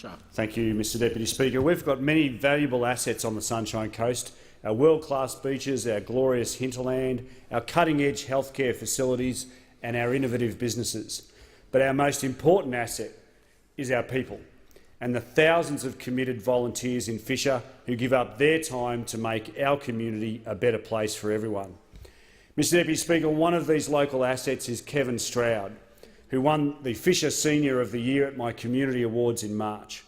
Minister. Thank you, Mr Deputy Speaker. We've got many valuable assets on the Sunshine Coast: our world-class beaches, our glorious hinterland, our cutting-edge healthcare facilities and our innovative businesses. But our most important asset is our people and the thousands of committed volunteers in Fisher who give up their time to make our community a better place for everyone. Mr Deputy Speaker, one of these local assets is Kevin Stroud, who won the Fisher Senior of the Year at my Community Awards in March.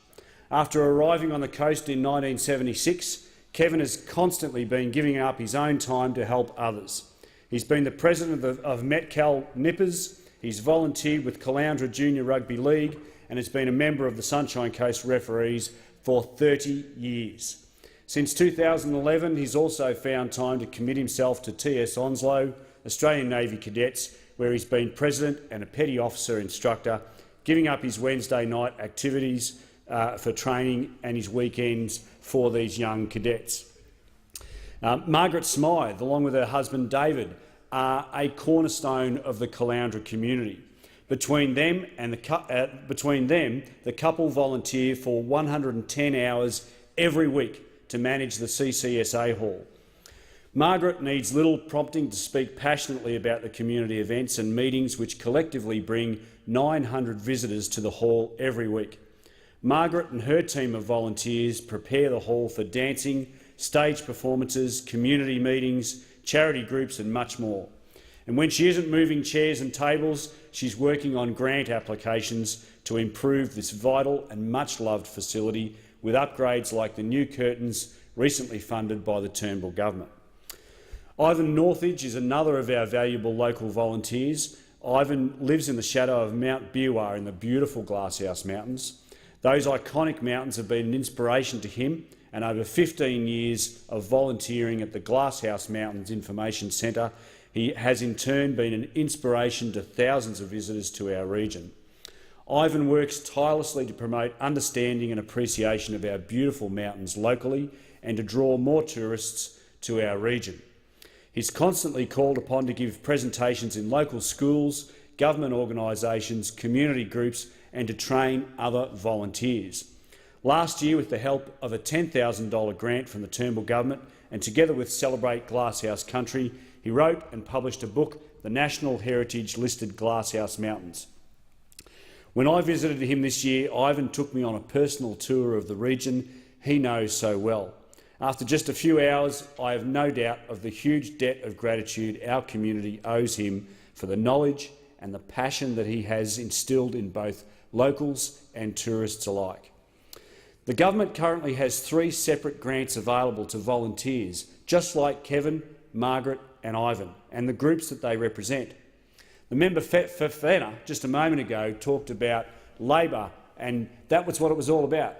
After arriving on the coast in 1976, Kevin has constantly been giving up his own time to help others. He's been the president of Metcal Nippers, he's volunteered with Caloundra Junior Rugby League and has been a member of the Sunshine Coast referees for 30 years. Since 2011, he's also found time to commit himself to TS Onslow, Australian Navy Cadets, where he's been president and a petty officer instructor, giving up his Wednesday night activities for training and his weekends for these young cadets. Margaret Smythe, along with her husband David, are a cornerstone of the Caloundra community. Between them, the couple volunteer for 110 hours every week to manage the CCSA hall. Margaret needs little prompting to speak passionately about the community events and meetings which collectively bring 900 visitors to the hall every week. Margaret and her team of volunteers prepare the hall for dancing, stage performances, community meetings, charity groups and much more. And when she isn't moving chairs and tables, she's working on grant applications to improve this vital and much-loved facility with upgrades like the new curtains recently funded by the Turnbull government. Ivan Northridge is another of our valuable local volunteers. Ivan lives in the shadow of Mount Biwa in the beautiful Glasshouse Mountains. Those iconic mountains have been an inspiration to him, and over 15 years of volunteering at the Glasshouse Mountains Information Centre, he has in turn been an inspiration to thousands of visitors to our region. Ivan works tirelessly to promote understanding and appreciation of our beautiful mountains locally and to draw more tourists to our region. He's constantly called upon to give presentations in local schools, government organisations, community groups and to train other volunteers. Last year, with the help of a $10,000 grant from the Turnbull government and together with Celebrate Glasshouse Country, he wrote and published a book, The National Heritage Listed Glasshouse Mountains. When I visited him this year, Ivan took me on a personal tour of the region he knows so well. After just a few hours, I have no doubt of the huge debt of gratitude our community owes him for the knowledge and the passion that he has instilled in both locals and tourists alike. The government currently has 3 separate grants available to volunteers, just like Kevin, Margaret and Ivan, and the groups that they represent. The member Fafena just a moment ago talked about Labor, and that was what it was all about,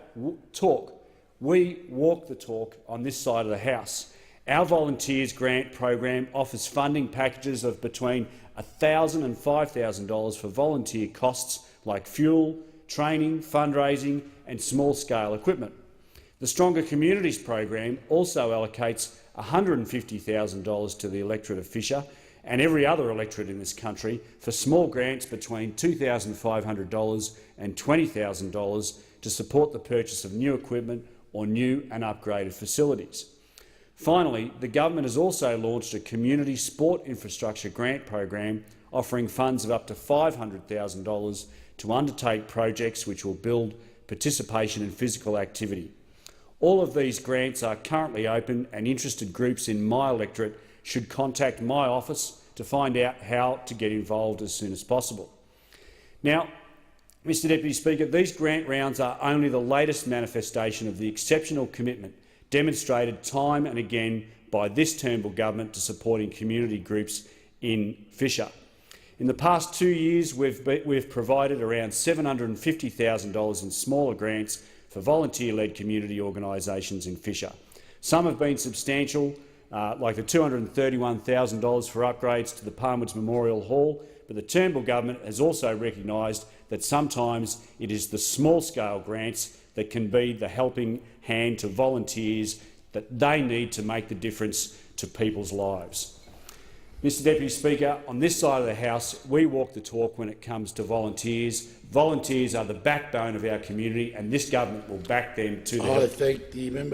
talk. We walk the talk on this side of the House. Our Volunteers Grant program offers funding packages of between $1,000 and $5,000 for volunteer costs like fuel, training, fundraising and small-scale equipment. The Stronger Communities program also allocates $150,000 to the electorate of Fisher and every other electorate in this country for small grants between $2,500 and $20,000 to support the purchase of new equipment or new and upgraded facilities. Finally, the government has also launched a community sport infrastructure grant program offering funds of up to $500,000 to undertake projects which will build participation in physical activity. All of these grants are currently open and interested groups in my electorate should contact my office to find out how to get involved as soon as possible. Now, Mr Deputy Speaker, these grant rounds are only the latest manifestation of the exceptional commitment demonstrated time and again by this Turnbull government to supporting community groups in Fisher. In the past 2 years, we've provided around $750,000 in smaller grants for volunteer-led community organisations in Fisher. Some have been substantial, like the $231,000 for upgrades to the Palmwoods Memorial Hall, but the Turnbull government has also recognised that sometimes it is the small-scale grants that can be the helping hand to volunteers that they need to make the difference to people's lives. Mr Deputy Speaker, on this side of the House, we walk the talk when it comes to volunteers. Volunteers are the backbone of our community, and this government will back them to the I thank the member.